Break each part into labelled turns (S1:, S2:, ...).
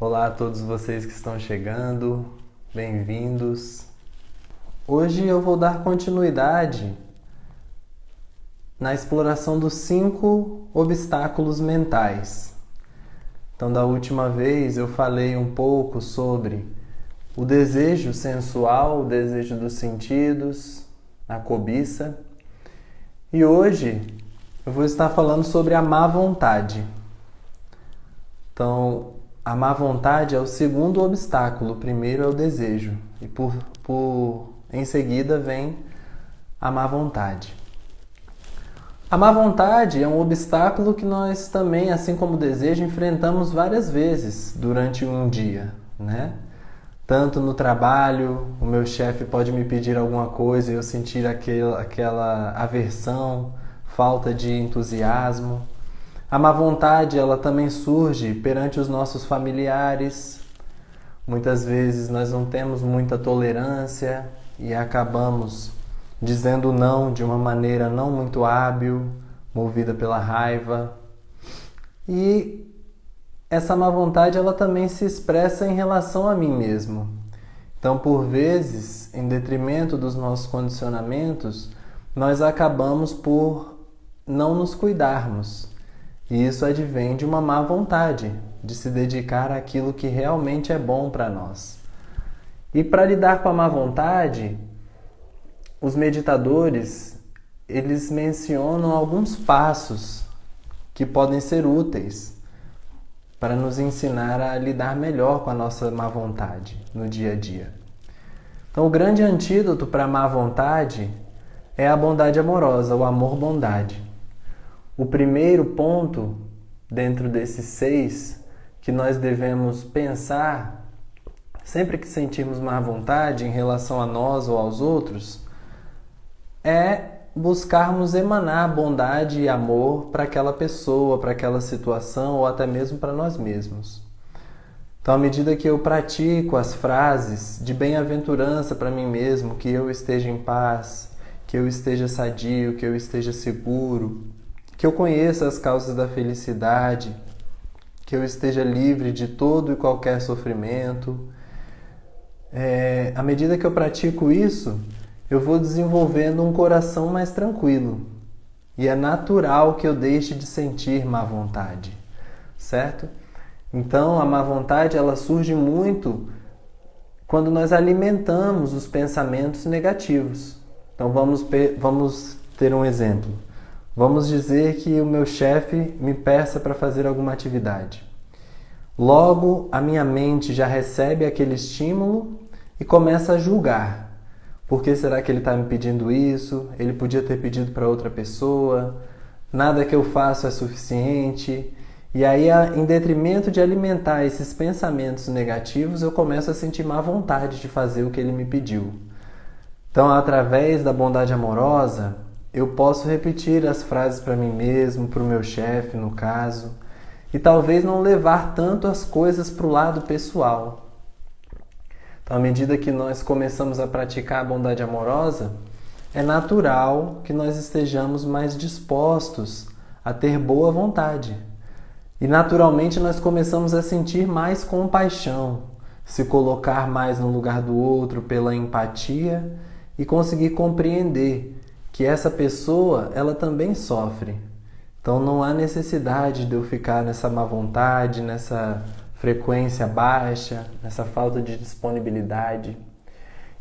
S1: Olá a todos vocês que estão chegando, bem-vindos. Hoje eu vou dar continuidade na exploração dos 5 obstáculos mentais. Então, da última vez eu falei um pouco sobre o desejo sensual, o desejo dos sentidos, a cobiça. E hoje eu vou estar falando sobre a má vontade. Então, a má vontade é o segundo obstáculo. O primeiro é o desejo. E em seguida vem a má vontade. A má vontade é um obstáculo que nós também, assim como o desejo, enfrentamos várias vezes durante um dia, né? Tanto no trabalho, o meu chefe pode me pedir alguma coisa e eu sentir aquela aversão, falta de entusiasmo. A má vontade, ela também surge perante os nossos familiares. Muitas vezes nós não temos muita tolerância e acabamos dizendo não de uma maneira não muito hábil, movida pela raiva. E essa má vontade, ela também se expressa em relação a mim mesmo. Então, por vezes, em detrimento dos nossos condicionamentos, nós acabamos por não nos cuidarmos. E isso advém de uma má vontade, de se dedicar àquilo que realmente é bom para nós. E para lidar com a má vontade, os meditadores, eles mencionam alguns passos que podem ser úteis para nos ensinar a lidar melhor com a nossa má vontade no dia a dia. Então, o grande antídoto para a má vontade é a bondade amorosa, o amor-bondade. O primeiro ponto, dentro desses 6, que nós devemos pensar sempre que sentirmos má vontade em relação a nós ou aos outros, é buscarmos emanar bondade e amor para aquela pessoa, para aquela situação ou até mesmo para nós mesmos. Então, à medida que eu pratico as frases de bem-aventurança para mim mesmo, que eu esteja em paz, que eu esteja sadio, que eu esteja seguro, que eu conheça as causas da felicidade, que eu esteja livre de todo e qualquer sofrimento. À medida que eu pratico isso, eu vou desenvolvendo um coração mais tranquilo. E é natural que eu deixe de sentir má vontade, certo? Então, a má vontade, ela surge muito quando nós alimentamos os pensamentos negativos. Então, vamos ter um exemplo. Vamos dizer que o meu chefe me peça para fazer alguma atividade. Logo, a minha mente já recebe aquele estímulo e começa a julgar. Por que será que ele está me pedindo isso? Ele podia ter pedido para outra pessoa. Nada que eu faço é suficiente. E aí, em detrimento de alimentar esses pensamentos negativos, eu começo a sentir má vontade de fazer o que ele me pediu. Então, através da bondade amorosa, eu posso repetir as frases para mim mesmo, para o meu chefe, no caso, e talvez não levar tanto as coisas para o lado pessoal. Então, à medida que nós começamos a praticar a bondade amorosa, é natural que nós estejamos mais dispostos a ter boa vontade. E naturalmente nós começamos a sentir mais compaixão, se colocar mais no lugar do outro pela empatia e conseguir compreender que essa pessoa, ela também sofre. Então não há necessidade de eu ficar nessa má vontade, nessa frequência baixa, nessa falta de disponibilidade.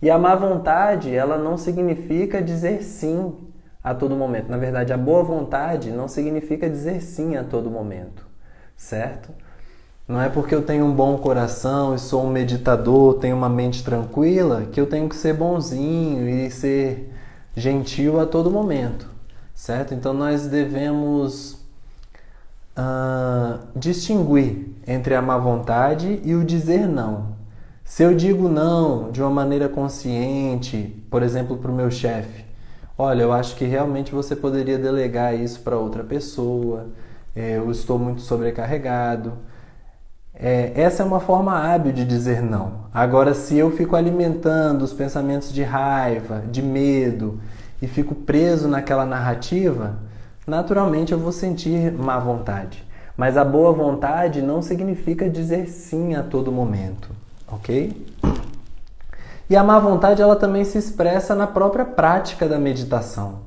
S1: E a má vontade, ela não significa dizer sim a todo momento. Na verdade, a boa vontade não significa dizer sim a todo momento, certo? Não é porque eu tenho um bom coração e sou um meditador, tenho uma mente tranquila, que eu tenho que ser bonzinho e ser gentil a todo momento, certo? Então nós devemos distinguir entre a má vontade e o dizer não. Se eu digo não de uma maneira consciente, por exemplo, para o meu chefe, olha, eu acho que realmente você poderia delegar isso para outra pessoa, eu estou muito sobrecarregado. Essa é uma forma hábil de dizer não. Agora, se eu fico alimentando os pensamentos de raiva, de medo, e fico preso naquela narrativa, naturalmente eu vou sentir má vontade. Mas a boa vontade não significa dizer sim a todo momento, ok? E a má vontade ela também se expressa na própria prática da meditação.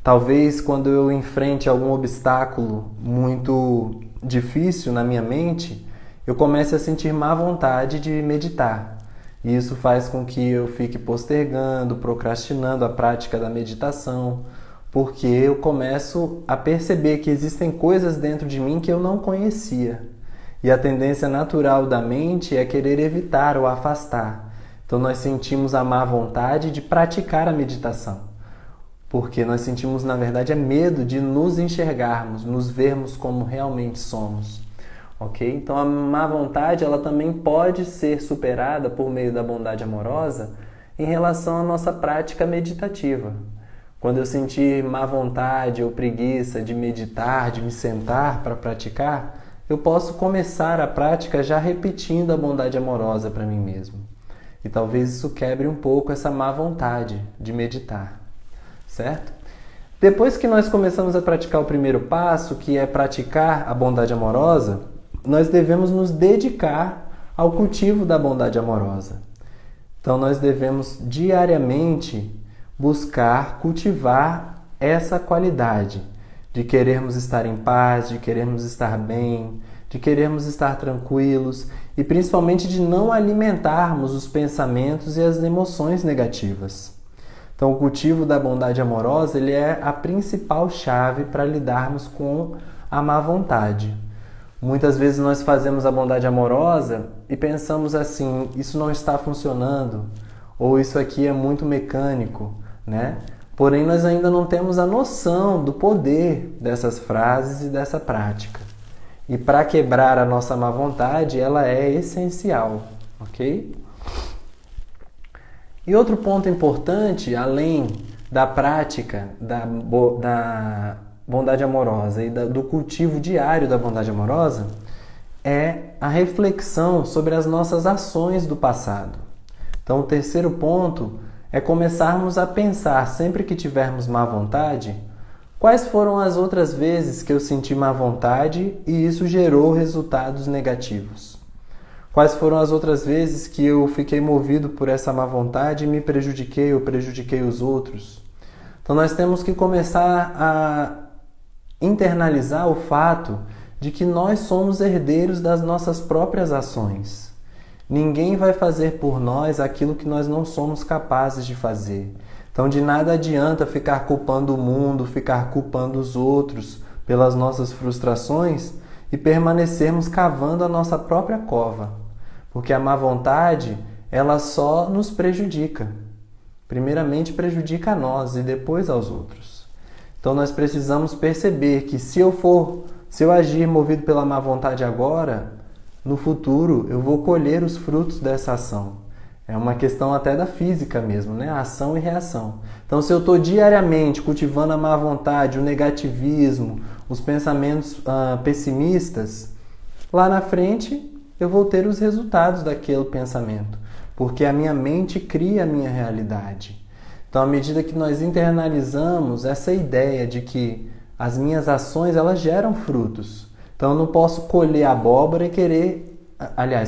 S1: Talvez quando eu enfrente algum obstáculo muito difícil na minha mente, eu comece a sentir má vontade de meditar. E isso faz com que eu fique postergando, procrastinando a prática da meditação, porque eu começo a perceber que existem coisas dentro de mim que eu não conhecia. E a tendência natural da mente é querer evitar ou afastar. Então nós sentimos a má vontade de praticar a meditação, porque nós sentimos, na verdade, medo de nos enxergarmos, nos vermos como realmente somos. Ok? Então a má vontade ela também pode ser superada por meio da bondade amorosa em relação à nossa prática meditativa. Quando eu sentir má vontade ou preguiça de meditar, de me sentar para praticar, eu posso começar a prática já repetindo a bondade amorosa para mim mesmo. E talvez isso quebre um pouco essa má vontade de meditar, certo? Depois que nós começamos a praticar o primeiro passo, que é praticar a bondade amorosa, nós devemos nos dedicar ao cultivo da bondade amorosa. Então nós devemos diariamente buscar cultivar essa qualidade de querermos estar em paz, de querermos estar bem, de querermos estar tranquilos e principalmente de não alimentarmos os pensamentos e as emoções negativas. Então o cultivo da bondade amorosa ele é a principal chave para lidarmos com a má vontade. Muitas vezes nós fazemos a bondade amorosa e pensamos assim, isso não está funcionando, ou isso aqui é muito mecânico, né? Porém, nós ainda não temos a noção do poder dessas frases e dessa prática. E para quebrar a nossa má vontade, ela é essencial, ok? E outro ponto importante, além da prática da bondade amorosa e do cultivo diário da bondade amorosa, é a reflexão sobre as nossas ações do passado. Então, o terceiro ponto é começarmos a pensar, sempre que tivermos má vontade, quais foram as outras vezes que eu senti má vontade e isso gerou resultados negativos. Quais foram as outras vezes que eu fiquei movido por essa má vontade e me prejudiquei ou prejudiquei os outros. Então nós temos que começar a internalizar o fato de que nós somos herdeiros das nossas próprias ações. Ninguém vai fazer por nós aquilo que nós não somos capazes de fazer. Então de nada adianta ficar culpando o mundo, ficar culpando os outros pelas nossas frustrações e permanecermos cavando a nossa própria cova. Porque a má vontade, ela só nos prejudica. Primeiramente prejudica a nós e depois aos outros. Então nós precisamos perceber que se eu agir movido pela má vontade agora, no futuro eu vou colher os frutos dessa ação. É uma questão até da física mesmo, né? Ação e reação. Então se eu estou diariamente cultivando a má vontade, o negativismo, os pensamentos pessimistas, lá na frente eu vou ter os resultados daquele pensamento. Porque a minha mente cria a minha realidade. Então, à medida que nós internalizamos essa ideia de que as minhas ações elas geram frutos. Então, eu não posso colher abóbora e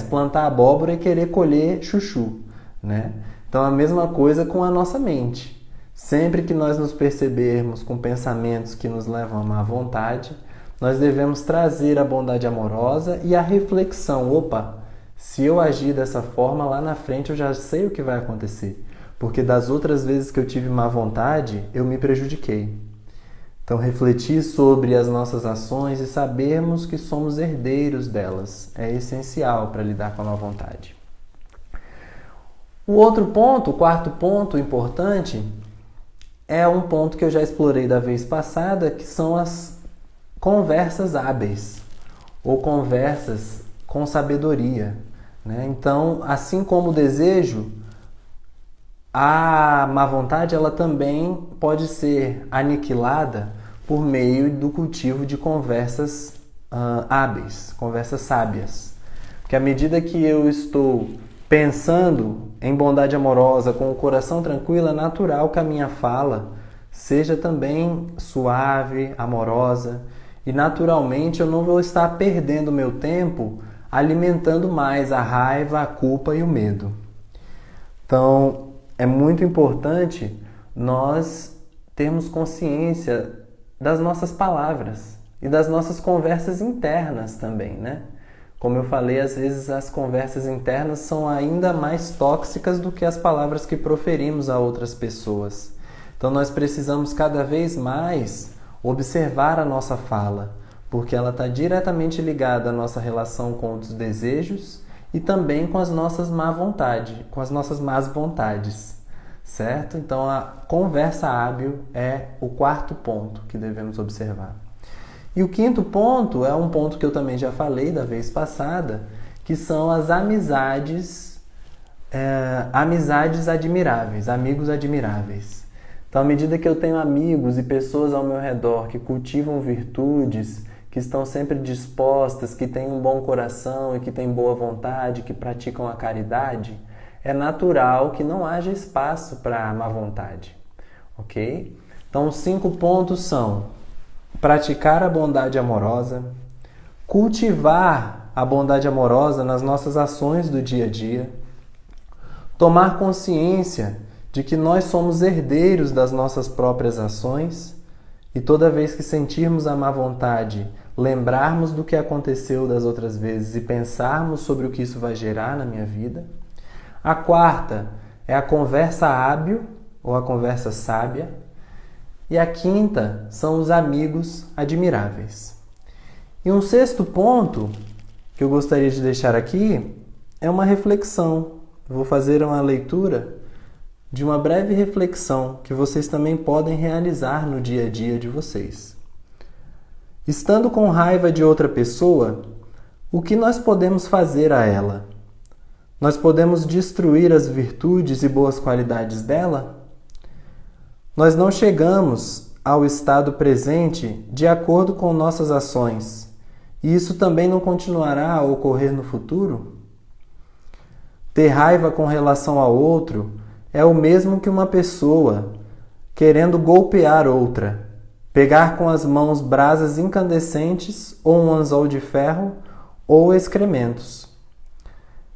S1: plantar abóbora e querer colher chuchu, né? Então, a mesma coisa com a nossa mente. Sempre que nós nos percebermos com pensamentos que nos levam à má vontade, nós devemos trazer a bondade amorosa e a reflexão. Opa, se eu agir dessa forma, lá na frente eu já sei o que vai acontecer. Porque das outras vezes que eu tive má vontade, eu me prejudiquei. Então, refletir sobre as nossas ações e sabermos que somos herdeiros delas é essencial para lidar com a má vontade. O outro ponto, o quarto ponto importante, é um ponto que eu já explorei da vez passada, que são as conversas hábeis ou conversas com sabedoria, né? Então, assim como o desejo, a má vontade ela também pode ser aniquilada por meio do cultivo de conversas hábeis, conversas sábias. Porque à medida que eu estou pensando em bondade amorosa, com o coração tranquilo, é natural que a minha fala seja também suave, amorosa. e naturalmente eu não vou estar perdendo meu tempo alimentando mais a raiva, a culpa e o medo. Então, é muito importante nós termos consciência das nossas palavras e das nossas conversas internas também, né? Como eu falei, às vezes as conversas internas são ainda mais tóxicas do que as palavras que proferimos a outras pessoas. Então nós precisamos cada vez mais observar a nossa fala, porque ela está diretamente ligada à nossa relação com os desejos e também com as nossas má vontade, com as nossas más vontades, certo? Então a conversa hábil é o quarto ponto que devemos observar. E o quinto ponto é um ponto que eu também já falei da vez passada, que são as amizades admiráveis, amigos admiráveis. Então, à medida que eu tenho amigos e pessoas ao meu redor que cultivam virtudes, que estão sempre dispostas, que têm um bom coração e que têm boa vontade, que praticam a caridade, é natural que não haja espaço para a má vontade, ok? Então, os 5 pontos são: praticar a bondade amorosa, cultivar a bondade amorosa nas nossas ações do dia a dia, tomar consciência de que nós somos herdeiros das nossas próprias ações e toda vez que sentirmos a má vontade, lembrarmos do que aconteceu das outras vezes e pensarmos sobre o que isso vai gerar na minha vida. A quarta é a conversa hábil ou a conversa sábia. E a quinta são os amigos admiráveis. E um 6º ponto que eu gostaria de deixar aqui é uma reflexão. Eu vou fazer uma leitura de uma breve reflexão que vocês também podem realizar no dia a dia de vocês. Estando com raiva de outra pessoa, o que nós podemos fazer a ela? Nós podemos destruir as virtudes e boas qualidades dela? Nós não chegamos ao estado presente de acordo com nossas ações, e isso também não continuará a ocorrer no futuro? Ter raiva com relação ao outro é o mesmo que uma pessoa querendo golpear outra, pegar com as mãos brasas incandescentes ou um anzol de ferro ou excrementos.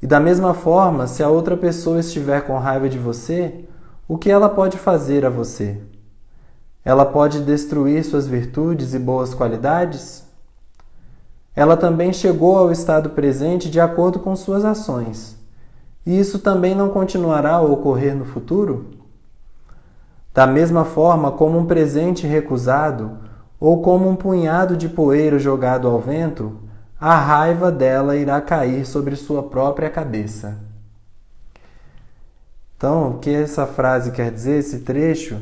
S1: E da mesma forma, se a outra pessoa estiver com raiva de você, o que ela pode fazer a você? Ela pode destruir suas virtudes e boas qualidades? Ela também chegou ao estado presente de acordo com suas ações. E isso também não continuará a ocorrer no futuro? Da mesma forma como um presente recusado ou como um punhado de poeira jogado ao vento, a raiva dela irá cair sobre sua própria cabeça. Então, o que essa frase quer dizer, esse trecho,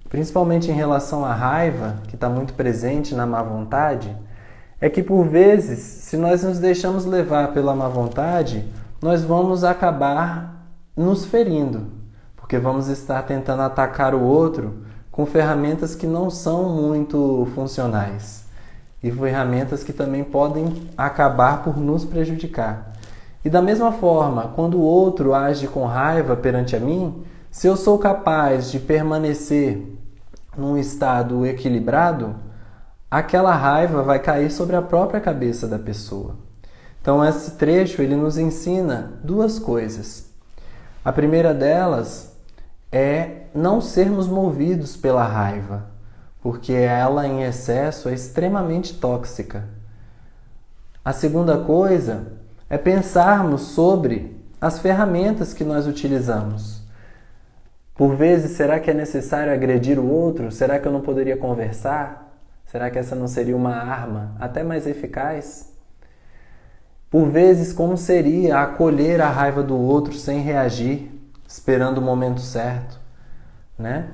S1: principalmente em relação à raiva, que está muito presente na má vontade, é que por vezes, se nós nos deixamos levar pela má vontade, nós vamos acabar nos ferindo, porque vamos estar tentando atacar o outro com ferramentas que não são muito funcionais e ferramentas que também podem acabar por nos prejudicar. E da mesma forma, quando o outro age com raiva perante a mim, se eu sou capaz de permanecer num estado equilibrado, aquela raiva vai cair sobre a própria cabeça da pessoa. Então esse trecho ele nos ensina 2 coisas. A primeira delas é não sermos movidos pela raiva, porque ela em excesso é extremamente tóxica. A segunda coisa é pensarmos sobre as ferramentas que nós utilizamos. Por vezes, será que é necessário agredir o outro? Será que eu não poderia conversar? Será que essa não seria uma arma até mais eficaz? Por vezes, como seria acolher a raiva do outro sem reagir, esperando o momento certo, né?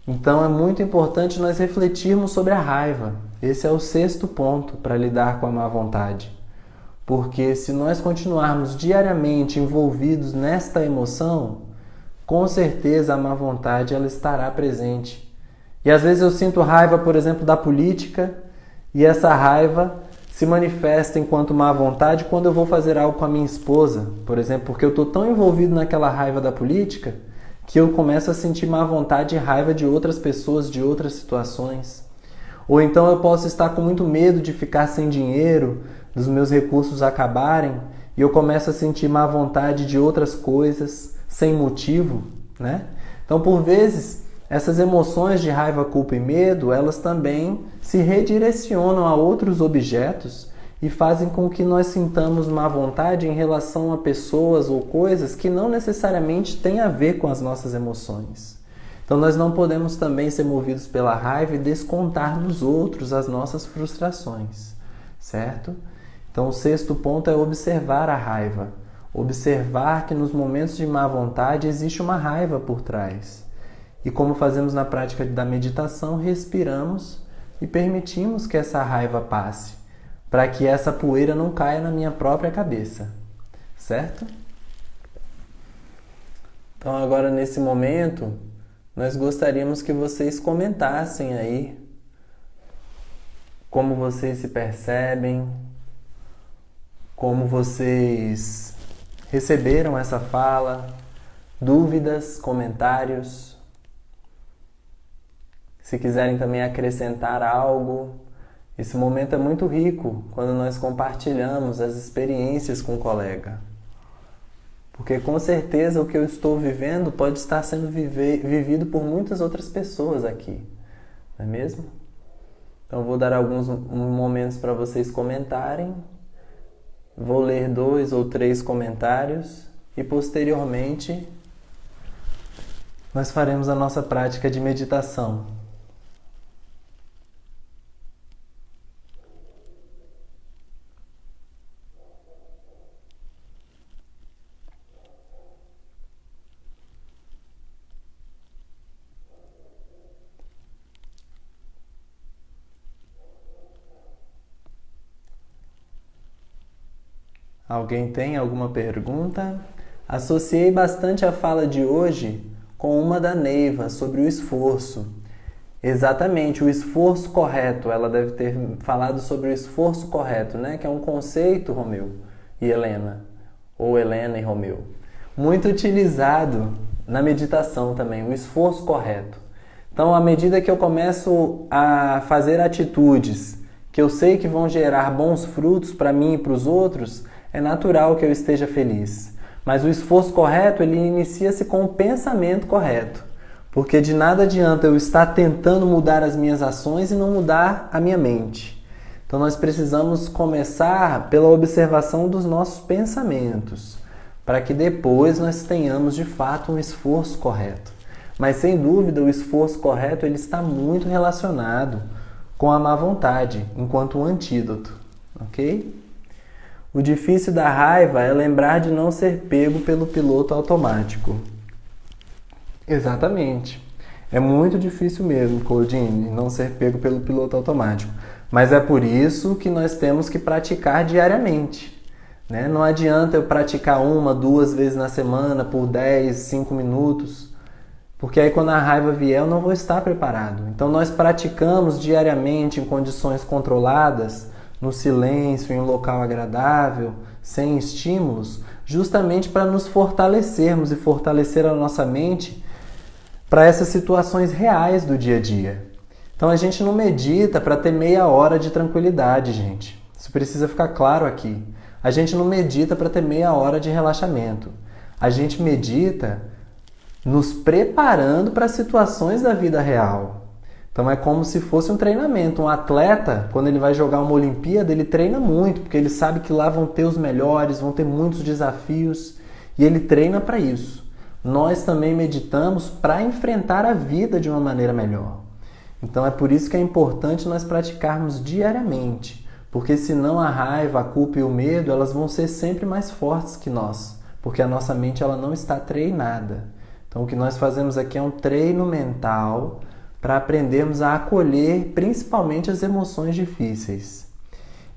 S1: Então é muito importante nós refletirmos sobre a raiva. Esse é o 6º ponto para lidar com a má vontade. Porque se nós continuarmos diariamente envolvidos nesta emoção, com certeza a má vontade ela estará presente. E às vezes eu sinto raiva, por exemplo, da política, e essa raiva se manifesta enquanto má vontade quando eu vou fazer algo com a minha esposa, por exemplo, porque eu estou tão envolvido naquela raiva da política que eu começo a sentir má vontade e raiva de outras pessoas, de outras situações. Ou então eu posso estar com muito medo de ficar sem dinheiro, dos meus recursos acabarem, e eu começo a sentir má vontade de outras coisas, sem motivo, né? Então, por vezes, essas emoções de raiva, culpa e medo, elas também se redirecionam a outros objetos e fazem com que nós sintamos má vontade em relação a pessoas ou coisas que não necessariamente têm a ver com as nossas emoções. Então nós não podemos também ser movidos pela raiva e descontar nos outros as nossas frustrações, certo? Então o sexto ponto é observar a raiva. Observar que nos momentos de má vontade existe uma raiva por trás. E como fazemos na prática da meditação, respiramos e permitimos que essa raiva passe, para que essa poeira não caia na minha própria cabeça, certo? Então agora nesse momento, nós gostaríamos que vocês comentassem aí como vocês se percebem, como vocês receberam essa fala, dúvidas, comentários. Se quiserem também acrescentar algo, esse momento é muito rico quando nós compartilhamos as experiências com o colega. Porque com certeza o que eu estou vivendo pode estar sendo vivido por muitas outras pessoas aqui, não é mesmo? Então eu vou dar alguns momentos para vocês comentarem. Vou ler 2 ou 3 comentários e posteriormente nós faremos a nossa prática de meditação. Alguém tem alguma pergunta? Associei bastante a fala de hoje com uma da Neiva sobre o esforço. Exatamente, o esforço correto. Ela deve ter falado sobre o esforço correto, né? Que é um conceito, Romeu e Helena, ou Helena e Romeu, muito utilizado na meditação também, o esforço correto. Então, à medida que eu começo a fazer atitudes que eu sei que vão gerar bons frutos para mim e para os outros, é natural que eu esteja feliz. Mas o esforço correto, ele inicia-se com o pensamento correto. Porque de nada adianta eu estar tentando mudar as minhas ações e não mudar a minha mente. Então nós precisamos começar pela observação dos nossos pensamentos, para que depois nós tenhamos de fato um esforço correto. Mas sem dúvida o esforço correto ele está muito relacionado com a má vontade, enquanto um antídoto, ok? O difícil da raiva é lembrar de não ser pego pelo piloto automático. Exatamente. É muito difícil mesmo, Claudine, não ser pego pelo piloto automático. Mas é por isso que nós temos que praticar diariamente, né? Não adianta eu praticar 1, 2 vezes na semana por 10, 5 minutos, porque aí quando a raiva vier eu não vou estar preparado. Então nós praticamos diariamente em condições controladas, no silêncio, em um local agradável, sem estímulos, justamente para nos fortalecermos e fortalecer a nossa mente para essas situações reais do dia a dia. Então a gente não medita para ter meia hora de tranquilidade, gente. Isso precisa ficar claro aqui. A gente não medita para ter meia hora de relaxamento. A gente medita nos preparando para situações da vida real. Então é como se fosse um treinamento. Um atleta, quando ele vai jogar uma Olimpíada, ele treina muito, porque ele sabe que lá vão ter os melhores, vão ter muitos desafios, e ele treina para isso. Nós também meditamos para enfrentar a vida de uma maneira melhor. Então é por isso que é importante nós praticarmos diariamente, porque senão a raiva, a culpa e o medo, elas vão ser sempre mais fortes que nós, porque a nossa mente ela não está treinada. Então o que nós fazemos aqui é um treino mental para aprendermos a acolher principalmente as emoções difíceis.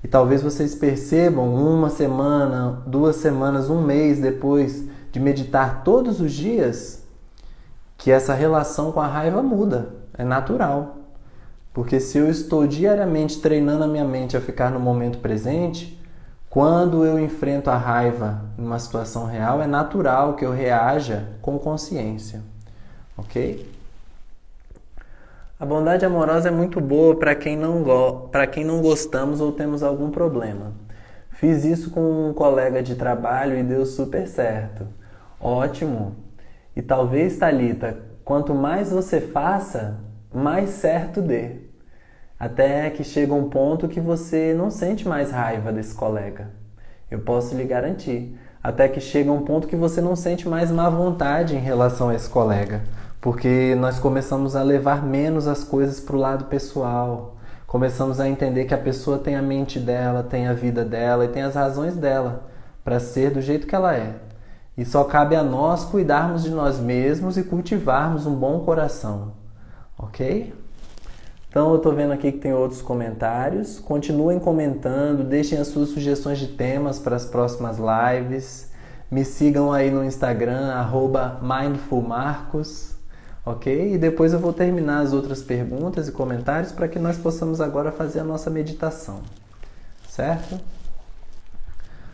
S1: E talvez vocês percebam 1 semana, 2 semanas, 1 mês depois de meditar todos os dias, que essa relação com a raiva muda, é natural. Porque se eu estou diariamente treinando a minha mente a ficar no momento presente, quando eu enfrento a raiva em uma situação real, é natural que eu reaja com consciência. Ok? A bondade amorosa é muito boa para quem não gostamos ou temos algum problema. Fiz isso com um colega de trabalho e deu super certo. Ótimo! E talvez, Thalita, quanto mais você faça, mais certo dê. Até que chega um ponto que você não sente mais raiva desse colega. Eu posso lhe garantir. Até que chega um ponto que você não sente mais má vontade em relação a esse colega. Porque nós começamos a levar menos as coisas para o lado pessoal. Começamos a entender que a pessoa tem a mente dela, tem a vida dela e tem as razões dela para ser do jeito que ela é. E só cabe a nós cuidarmos de nós mesmos e cultivarmos um bom coração. Ok? Então eu estou vendo aqui que tem outros comentários. Continuem comentando, deixem as suas sugestões de temas para as próximas lives. Me sigam aí no Instagram, @mindfulmarcos, ok? E depois eu vou terminar as outras perguntas e comentários para que nós possamos agora fazer a nossa meditação, certo?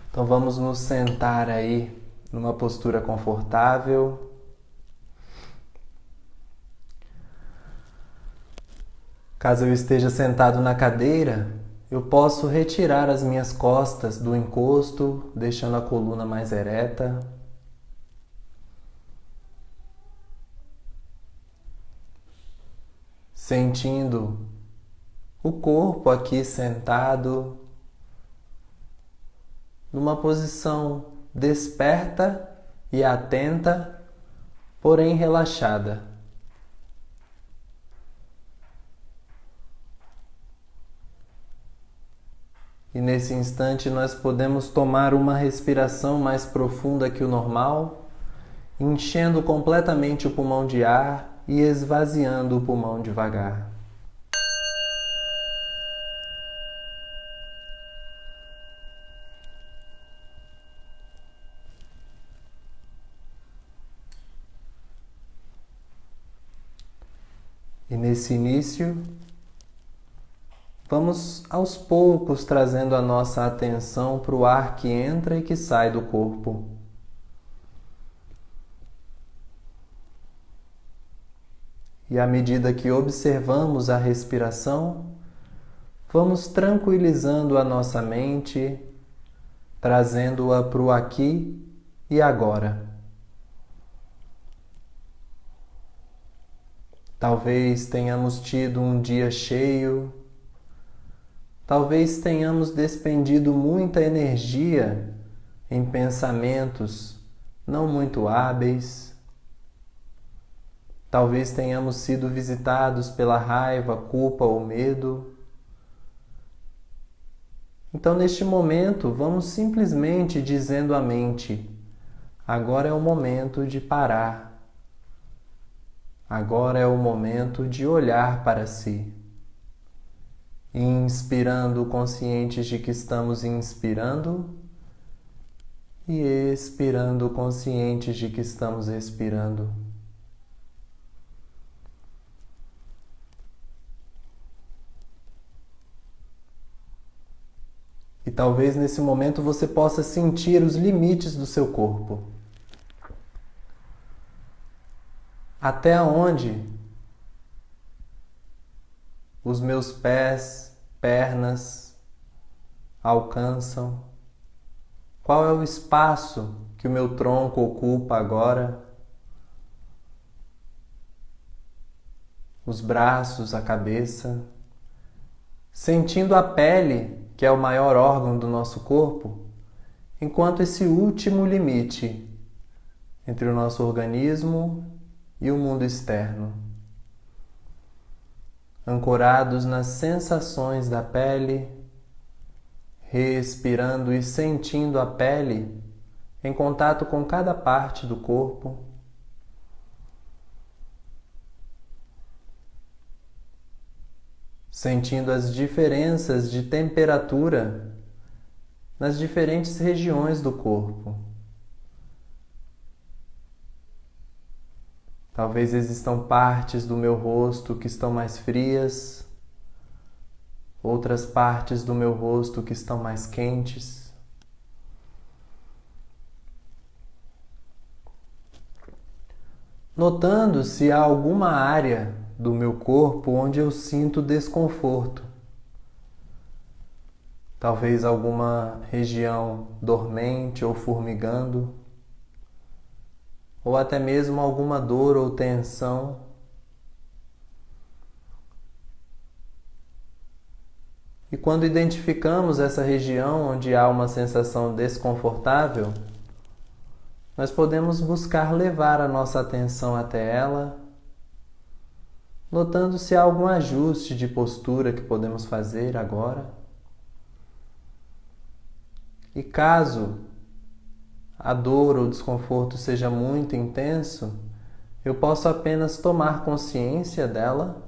S1: Então vamos nos sentar aí numa postura confortável. Caso eu esteja sentado na cadeira, eu posso retirar as minhas costas do encosto, deixando a coluna mais ereta. Sentindo o corpo aqui sentado, numa posição desperta e atenta, porém relaxada. E nesse instante nós podemos tomar uma respiração mais profunda que o normal, enchendo completamente o pulmão de ar e esvaziando o pulmão devagar. E nesse início, vamos aos poucos trazendo a nossa atenção para o ar que entra e que sai do corpo. E à medida que observamos a respiração, vamos tranquilizando a nossa mente, trazendo-a para o aqui e agora. Talvez tenhamos tido um dia cheio, talvez tenhamos despendido muita energia em pensamentos não muito hábeis. Talvez tenhamos sido visitados pela raiva, culpa ou medo. Então, neste momento, vamos simplesmente dizendo à mente: agora é o momento de parar. Agora é o momento de olhar para si. Inspirando, conscientes de que estamos inspirando, e expirando, conscientes de que estamos expirando. E talvez nesse momento você possa sentir os limites do seu corpo. Até onde os meus pés, pernas alcançam? Qual é o espaço que o meu tronco ocupa agora? Os braços, a cabeça, sentindo a pele, que é o maior órgão do nosso corpo, enquanto esse último limite entre o nosso organismo e o mundo externo. Ancorados nas sensações da pele, respirando e sentindo a pele em contato com cada parte do corpo. Sentindo as diferenças de temperatura nas diferentes regiões do corpo. Talvez existam partes do meu rosto que estão mais frias, outras partes do meu rosto que estão mais quentes. Notando se há alguma área do meu corpo onde eu sinto desconforto. Talvez alguma região dormente ou formigando, ou até mesmo alguma dor ou tensão. E quando identificamos essa região onde há uma sensação desconfortável, nós podemos buscar levar a nossa atenção até ela, notando se há algum ajuste de postura que podemos fazer agora. E caso a dor ou desconforto seja muito intenso, eu posso apenas tomar consciência dela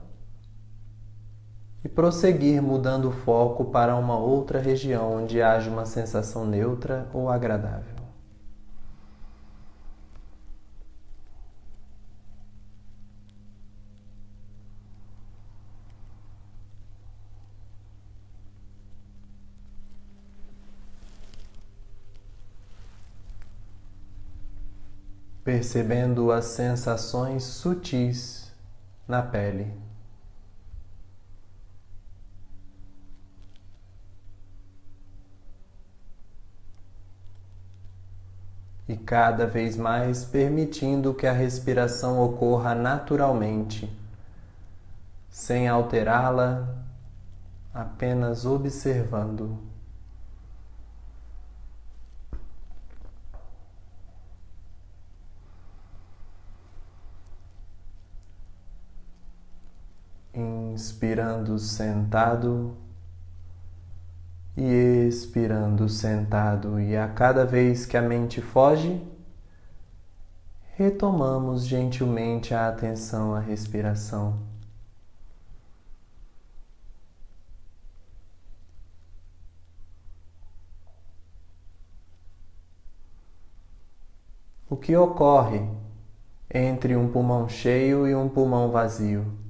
S1: e prosseguir mudando o foco para uma outra região onde haja uma sensação neutra ou agradável. Percebendo as sensações sutis na pele. E cada vez mais permitindo que a respiração ocorra naturalmente, sem alterá-la, apenas observando. Inspirando sentado e expirando sentado, e a cada vez que a mente foge, retomamos gentilmente a atenção à respiração. O que ocorre entre um pulmão cheio e um pulmão vazio?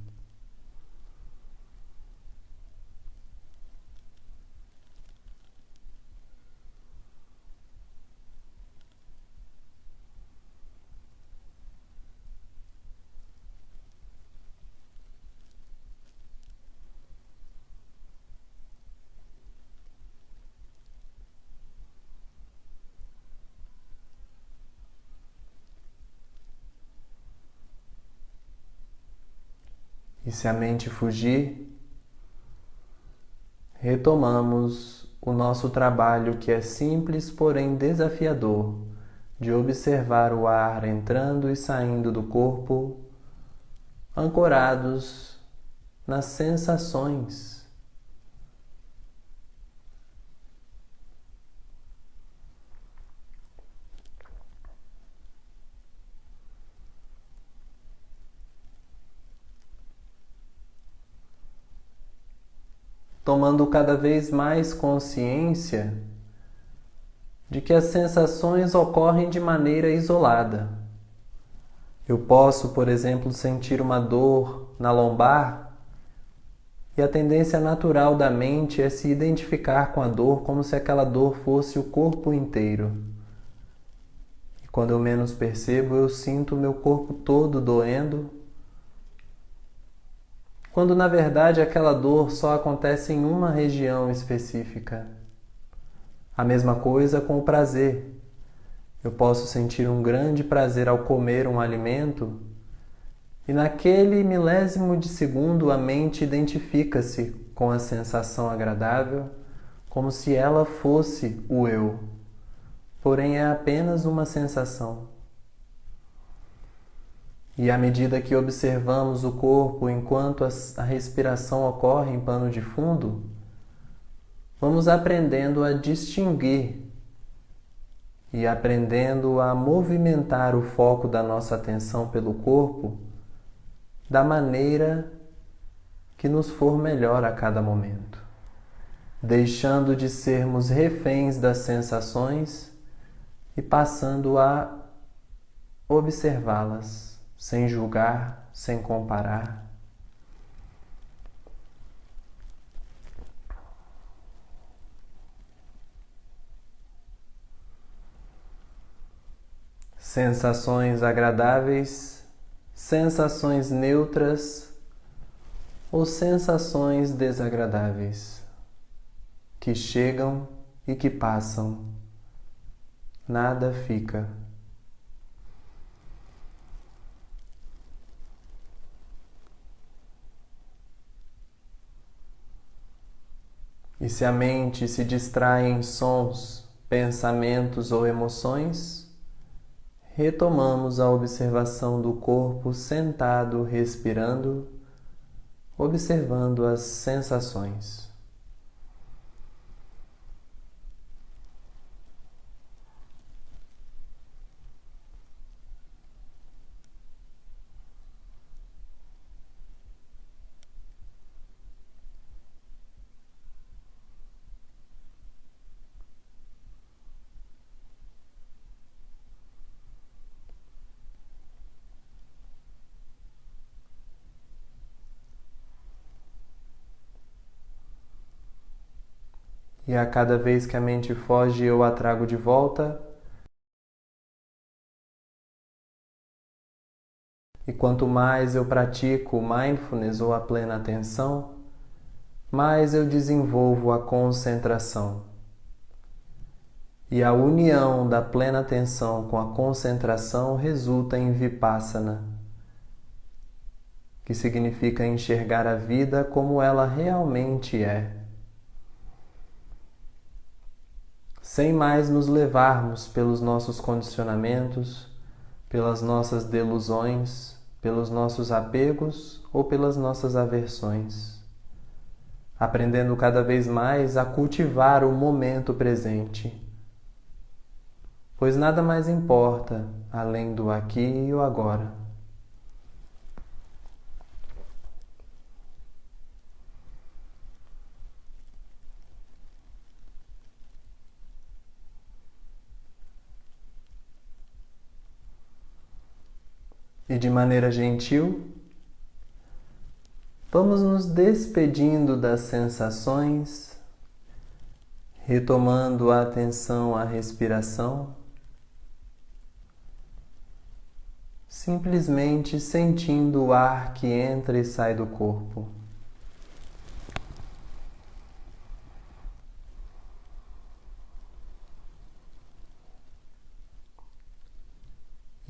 S1: E se a mente fugir, retomamos o nosso trabalho, que é simples, porém desafiador, de observar o ar entrando e saindo do corpo, ancorados nas sensações. Tomando cada vez mais consciência de que as sensações ocorrem de maneira isolada. Eu posso, por exemplo, sentir uma dor na lombar e a tendência natural da mente é se identificar com a dor como se aquela dor fosse o corpo inteiro. E quando eu menos percebo, eu sinto o meu corpo todo doendo, quando na verdade aquela dor só acontece em uma região específica. A mesma coisa com o prazer. Eu posso sentir um grande prazer ao comer um alimento e naquele milésimo de segundo a mente identifica-se com a sensação agradável como se ela fosse o eu. Porém é apenas uma sensação. E à medida que observamos o corpo enquanto a respiração ocorre em pano de fundo, vamos aprendendo a distinguir e aprendendo a movimentar o foco da nossa atenção pelo corpo da maneira que nos for melhor a cada momento, deixando de sermos reféns das sensações e passando a observá-las, sem julgar, sem comparar. Sensações agradáveis, sensações neutras ou sensações desagradáveis que chegam e que passam, nada fica. E se a mente se distrai em sons, pensamentos ou emoções, retomamos a observação do corpo sentado, respirando, observando as sensações. E a cada vez que a mente foge, eu a trago de volta. E quanto mais eu pratico o mindfulness ou a plena atenção, mais eu desenvolvo a concentração. E a união da plena atenção com a concentração resulta em Vipassana, que significa enxergar a vida como ela realmente é. Sem mais nos levarmos pelos nossos condicionamentos, pelas nossas delusões, pelos nossos apegos ou pelas nossas aversões. Aprendendo cada vez mais a cultivar o momento presente, pois nada mais importa além do aqui e o agora. E de maneira gentil, vamos nos despedindo das sensações, retomando a atenção à respiração, simplesmente sentindo o ar que entra e sai do corpo.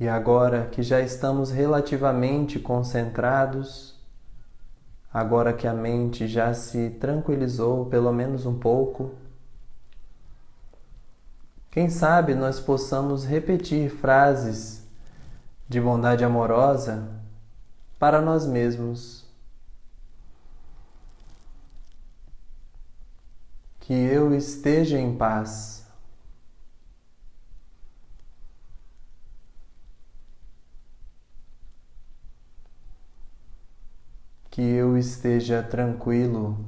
S1: E agora que já estamos relativamente concentrados, agora que a mente já se tranquilizou pelo menos um pouco, quem sabe nós possamos repetir frases de bondade amorosa para nós mesmos. Que eu esteja em paz. Que eu esteja tranquilo.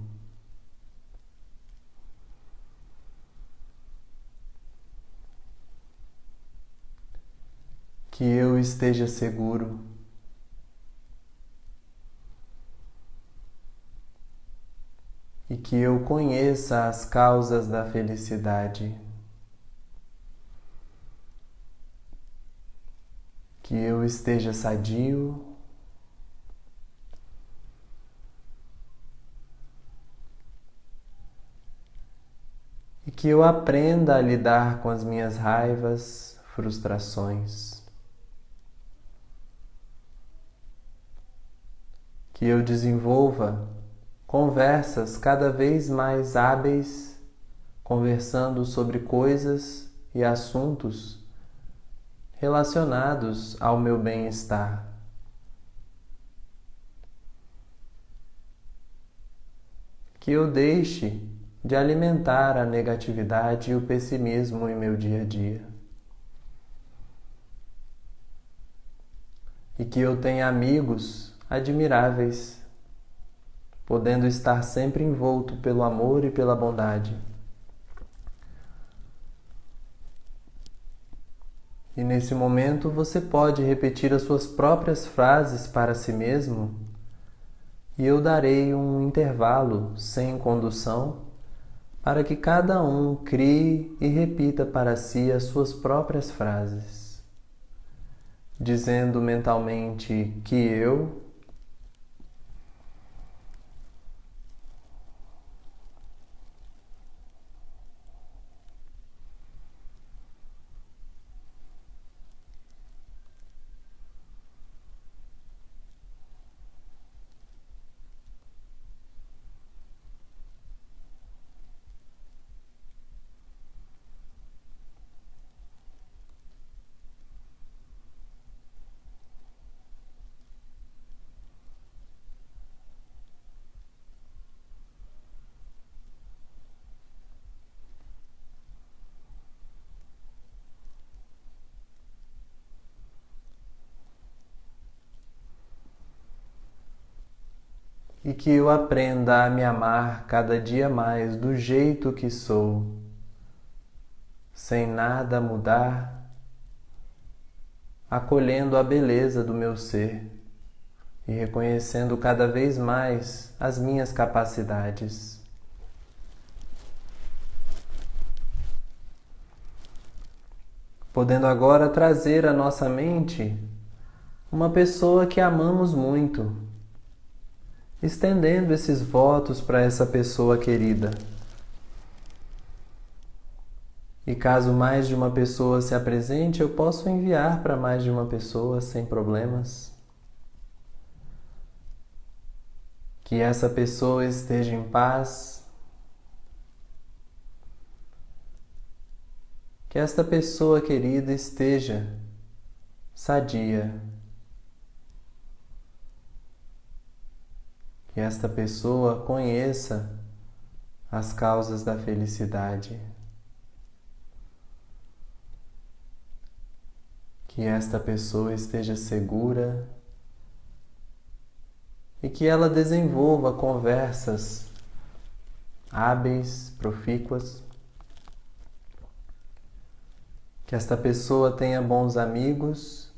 S1: Que eu esteja seguro. E que eu conheça as causas da felicidade. Que eu esteja sadio. E que eu aprenda a lidar com as minhas raivas, frustrações. Que eu desenvolva conversas cada vez mais hábeis, conversando sobre coisas e assuntos relacionados ao meu bem-estar. Que eu deixe de alimentar a negatividade e o pessimismo em meu dia a dia. E que eu tenha amigos admiráveis, podendo estar sempre envolto pelo amor e pela bondade. E nesse momento você pode repetir as suas próprias frases para si mesmo, e eu darei um intervalo sem condução para que cada um crie e repita para si as suas próprias frases, dizendo mentalmente que eu e que eu aprenda a me amar cada dia mais do jeito que sou, sem nada mudar, acolhendo a beleza do meu ser e reconhecendo cada vez mais as minhas capacidades. Podendo agora trazer à nossa mente uma pessoa que amamos muito, estendendo esses votos para essa pessoa querida. E caso mais de uma pessoa se apresente, eu posso enviar para mais de uma pessoa sem problemas. Que essa pessoa esteja em paz. Que esta pessoa querida esteja sadia. Que esta pessoa conheça as causas da felicidade. Que esta pessoa esteja segura e que ela desenvolva conversas hábeis, profícuas. Que esta pessoa tenha bons amigos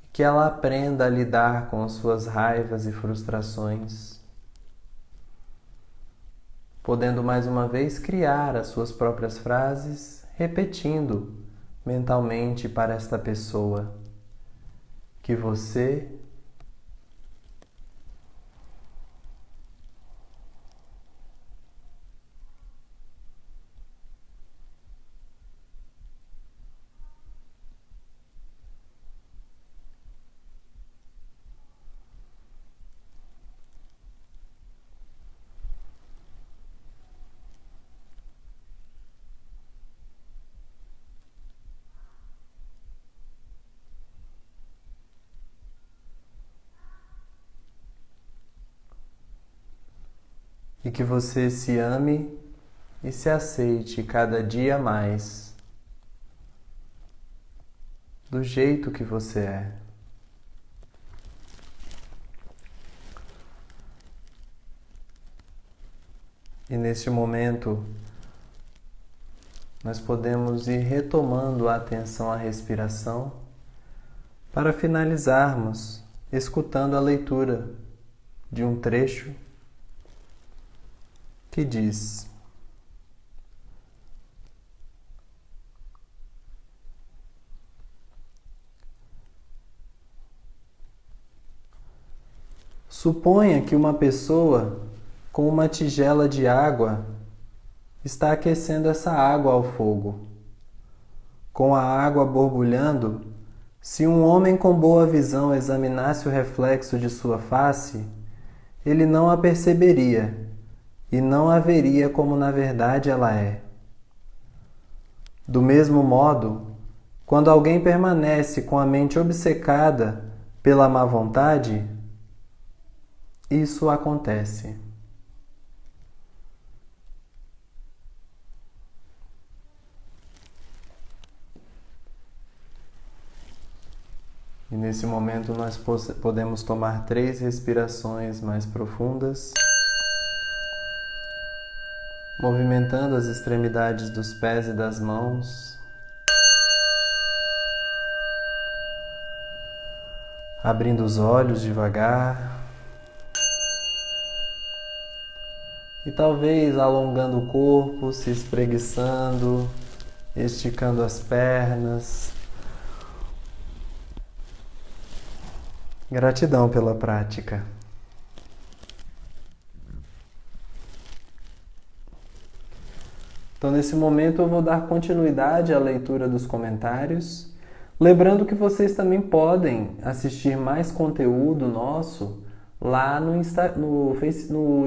S1: e que ela aprenda a lidar com as suas raivas e frustrações, podendo mais uma vez criar as suas próprias frases, repetindo mentalmente para esta pessoa que você e que você se ame e se aceite cada dia mais do jeito que você é. E neste momento, nós podemos ir retomando a atenção à respiração para finalizarmos escutando a leitura de um trecho que diz: suponha que uma pessoa com uma tigela de água está aquecendo essa água ao fogo. Com a água borbulhando, se um homem com boa visão examinasse o reflexo de sua face, ele não a perceberia e não a veria como na verdade ela é. Do mesmo modo, quando alguém permanece com a mente obcecada pela má vontade, isso acontece. E nesse momento nós podemos tomar 3 respirações mais profundas, movimentando as extremidades dos pés e das mãos, abrindo os olhos devagar e talvez alongando o corpo, se espreguiçando, esticando as pernas. Gratidão pela prática. Então, nesse momento, eu vou dar continuidade à leitura dos comentários. Lembrando que vocês também podem assistir mais conteúdo nosso lá no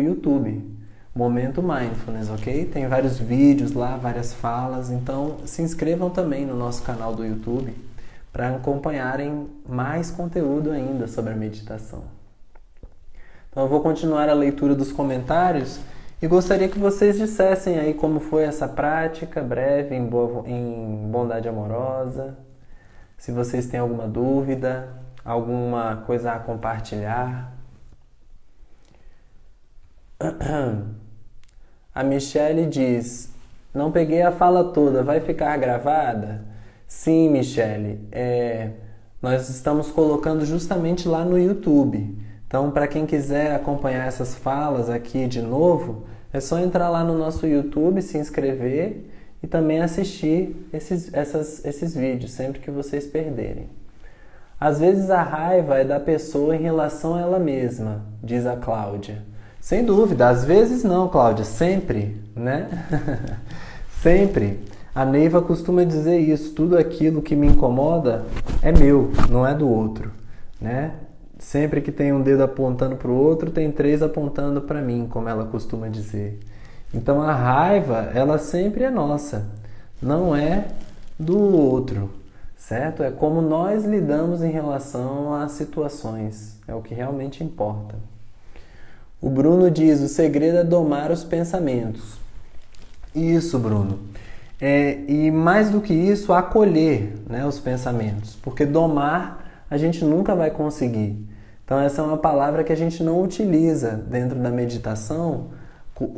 S1: YouTube. Momento Mindfulness, ok? Tem vários vídeos lá, várias falas. Então, se inscrevam também no nosso canal do YouTube para acompanharem mais conteúdo ainda sobre a meditação. Então eu vou continuar a leitura dos comentários e gostaria que vocês dissessem aí como foi essa prática breve em bondade amorosa, se vocês têm alguma dúvida, alguma coisa a compartilhar. A Michele diz: não peguei a fala toda, vai ficar gravada? Sim, Michele, nós estamos colocando justamente lá no YouTube. Então, para quem quiser acompanhar essas falas aqui de novo, é só entrar lá no nosso YouTube, se inscrever e também assistir esses vídeos sempre que vocês perderem. Às vezes a raiva é da pessoa em relação a ela mesma, diz a Cláudia. Sem dúvida, às vezes não, Cláudia, sempre, né? Sempre. A Neiva costuma dizer isso, tudo aquilo que me incomoda é meu, não é do outro, né? Sempre que tem um dedo apontando para o outro, tem 3 apontando para mim, como ela costuma dizer. Então a raiva, ela sempre é nossa, não é do outro, certo? É como nós lidamos em relação às situações, é o que realmente importa. O Bruno diz: o segredo é domar os pensamentos. Isso, Bruno. E mais do que isso, acolher, né, os pensamentos. Porque domar a gente nunca vai conseguir. Então essa é uma palavra que a gente não utiliza dentro da meditação.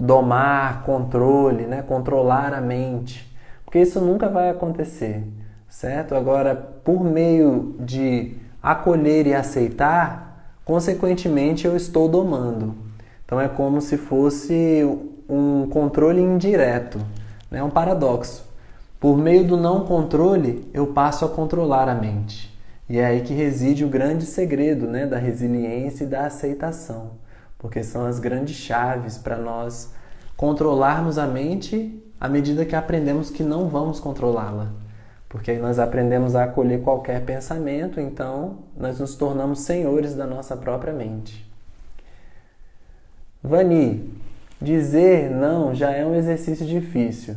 S1: Domar, controle, né, controlar a mente. Porque isso nunca vai acontecer, certo? Agora, por meio de acolher e aceitar, consequentemente eu estou domando. Então é como se fosse um controle indireto, né? Um paradoxo. Por meio do não controle, eu passo a controlar a mente. E é aí que reside o grande segredo, né, da resiliência e da aceitação. Porque são as grandes chaves para nós controlarmos a mente à medida que aprendemos que não vamos controlá-la. Porque aí nós aprendemos a acolher qualquer pensamento, então nós nos tornamos senhores da nossa própria mente. Vani, dizer não já é um exercício difícil.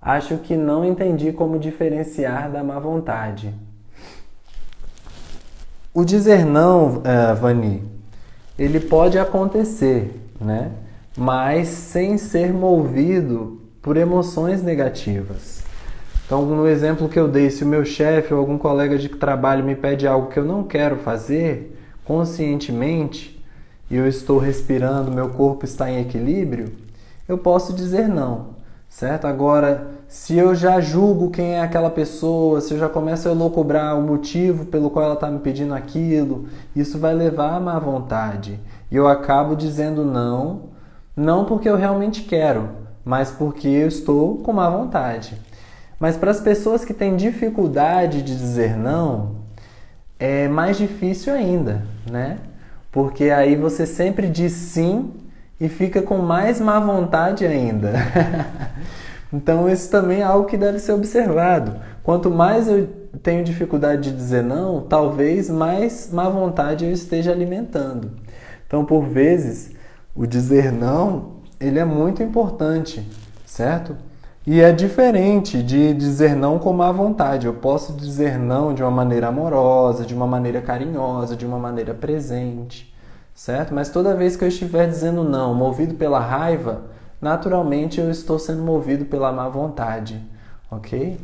S1: Acho que não entendi como diferenciar da má vontade. O dizer não, Vani, ele pode acontecer, né? Mas sem ser movido por emoções negativas. Então, no exemplo que eu dei, se o meu chefe ou algum colega de trabalho me pede algo que eu não quero fazer, conscientemente, e eu estou respirando, meu corpo está em equilíbrio, eu posso dizer não, certo? Agora, se eu já julgo quem é aquela pessoa, se eu já começo a elocubrar o motivo pelo qual ela está me pedindo aquilo, isso vai levar à má vontade. E eu acabo dizendo não, não porque eu realmente quero, mas porque eu estou com má vontade. Mas para as pessoas que têm dificuldade de dizer não, é mais difícil ainda, né? Porque aí você sempre diz sim e fica com mais má vontade ainda. Então isso também é algo que deve ser observado. Quanto mais eu tenho dificuldade de dizer não, talvez mais má vontade eu esteja alimentando. Então, por vezes, o dizer não, ele é muito importante, certo? E é diferente de dizer não com má vontade. Eu posso dizer não de uma maneira amorosa, de uma maneira carinhosa, de uma maneira presente, certo? Mas toda vez que eu estiver dizendo não, movido pela raiva, naturalmente eu estou sendo movido pela má vontade, ok?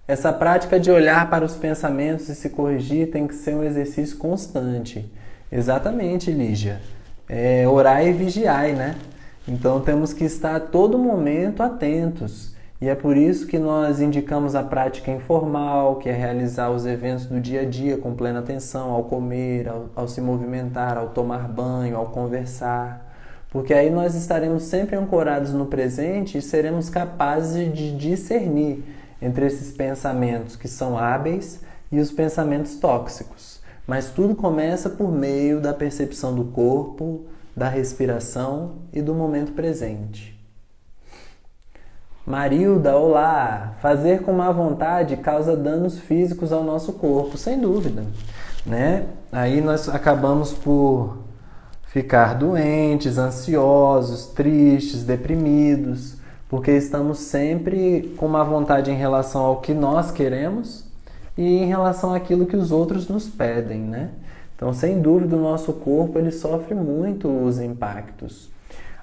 S1: Essa prática de olhar para os pensamentos e se corrigir tem que ser um exercício constante. Exatamente, Lígia. Orai e vigiai, né? Então temos que estar a todo momento atentos. E é por isso que nós indicamos a prática informal, que é realizar os eventos do dia a dia com plena atenção, ao comer, ao se movimentar, ao tomar banho, ao conversar. Porque aí nós estaremos sempre ancorados no presente e seremos capazes de discernir entre esses pensamentos que são hábeis e os pensamentos tóxicos. Mas tudo começa por meio da percepção do corpo, da respiração e do momento presente. Marilda, olá! Fazer com má vontade causa danos físicos ao nosso corpo, sem dúvida, né? Aí nós acabamos por ficar doentes, ansiosos, tristes, deprimidos, porque estamos sempre com má vontade em relação ao que nós queremos e em relação àquilo que os outros nos pedem, né? Então, sem dúvida, o nosso corpo ele sofre muito os impactos.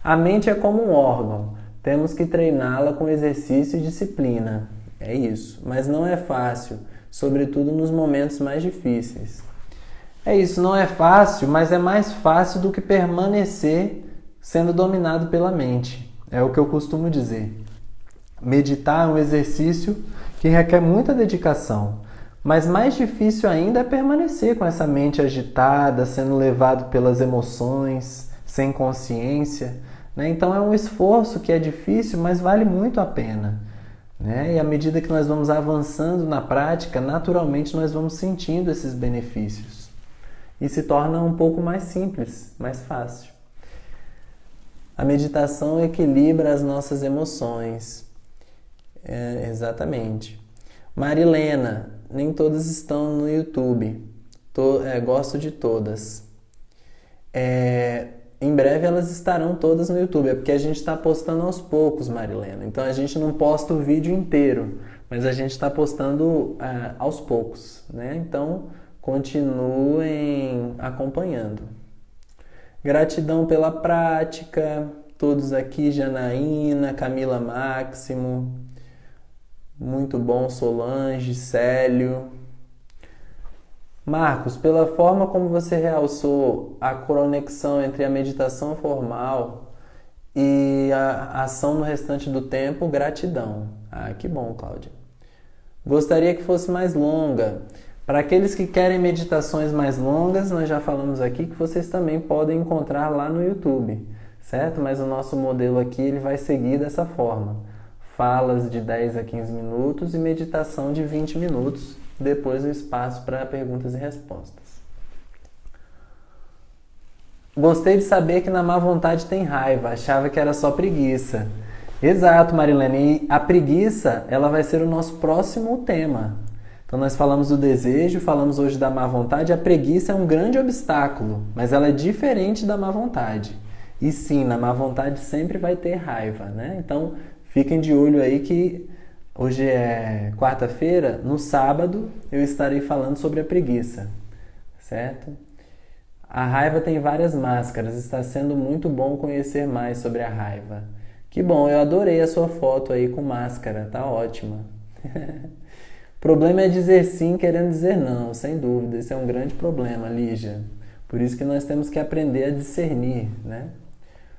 S1: A mente é como um órgão, temos que treiná-la com exercício e disciplina. É isso, mas não é fácil, sobretudo nos momentos mais difíceis. É isso, não é fácil, mas é mais fácil do que permanecer sendo dominado pela mente. É o que eu costumo dizer. Meditar é um exercício que requer muita dedicação, mas mais difícil ainda é permanecer com essa mente agitada, sendo levado pelas emoções, sem consciência, né? Então é um esforço que é difícil, mas vale muito a pena, né? E à medida que nós vamos avançando na prática, naturalmente nós vamos sentindo esses benefícios. E se torna um pouco mais simples, mais fácil. A meditação equilibra as nossas emoções. Exatamente. Marilena, nem todas estão no YouTube. Gosto de todas. Em breve elas estarão todas no YouTube. É porque a gente está postando aos poucos, Marilena. Então a gente não posta o vídeo inteiro, mas a gente está postando aos poucos, né? Então continuem acompanhando. Gratidão pela prática. Todos aqui, Janaína, Camila Máximo. Muito bom, Solange, Célio. Marcos, pela forma como você realçou a conexão entre a meditação formal e a ação no restante do tempo, gratidão. Ah, que bom, Cláudia. Gostaria que fosse mais longa. Para aqueles que querem meditações mais longas, nós já falamos aqui que vocês também podem encontrar lá no YouTube, certo? Mas o nosso modelo aqui ele vai seguir dessa forma. Falas de 10 a 15 minutos e meditação de 20 minutos, depois o espaço para perguntas e respostas. Gostei de saber que na má vontade tem raiva, achava que era só preguiça. Exato, Marilene, e a preguiça ela vai ser o nosso próximo tema. Então nós falamos do desejo, falamos hoje da má vontade, a preguiça é um grande obstáculo, mas ela é diferente da má vontade. E sim, na má vontade sempre vai ter raiva, né? Então fiquem de olho aí que hoje é quarta-feira, no sábado eu estarei falando sobre a preguiça, certo? A raiva tem várias máscaras, está sendo muito bom conhecer mais sobre a raiva. Que bom, eu adorei a sua foto aí com máscara, tá ótima. O problema é dizer sim querendo dizer não, sem dúvida, esse é um grande problema, Lígia. Por isso que nós temos que aprender a discernir, né?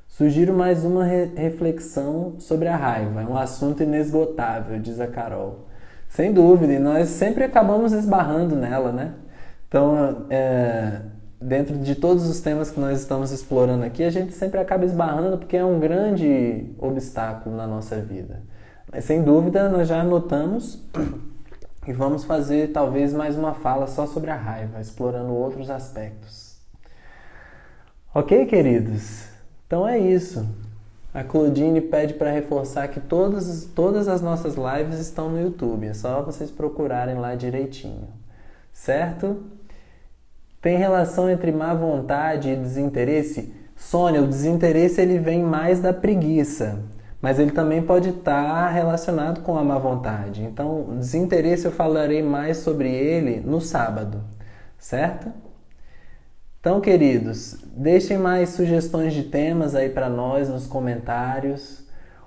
S1: Sugiro mais uma reflexão sobre a raiva. É um assunto inesgotável, diz a Carol. Sem dúvida, e nós sempre acabamos esbarrando nela, né? Então, dentro de todos os temas que nós estamos explorando aqui, a gente sempre acaba esbarrando porque é um grande obstáculo na nossa vida. Mas, sem dúvida, nós já anotamos e vamos fazer talvez mais uma fala só sobre a raiva, explorando outros aspectos. Ok, queridos? Então é isso. A Claudine pede para reforçar que todas as nossas lives estão no YouTube. É só vocês procurarem lá direitinho. Certo? Tem relação entre má vontade e desinteresse? Sônia, o desinteresse ele vem mais da preguiça. Mas ele também pode estar relacionado com a má vontade. Então, o desinteresse eu falarei mais sobre ele no sábado. Certo? Então, queridos, deixem mais sugestões de temas aí para nós nos comentários.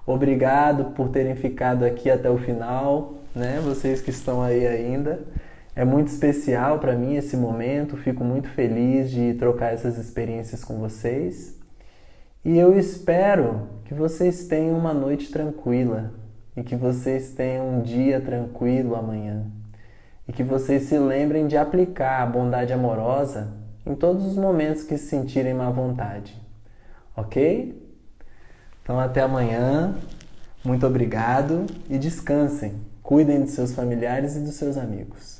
S1: Obrigado por terem ficado aqui até o final, né? Vocês que estão aí ainda. É muito especial para mim esse momento, fico muito feliz de trocar essas experiências com vocês. E eu espero que vocês tenham uma noite tranquila e que vocês tenham um dia tranquilo amanhã. E que vocês se lembrem de aplicar a bondade amorosa em todos os momentos que se sentirem má vontade. Ok? Então até amanhã. Muito obrigado e descansem. Cuidem de seus familiares e dos seus amigos.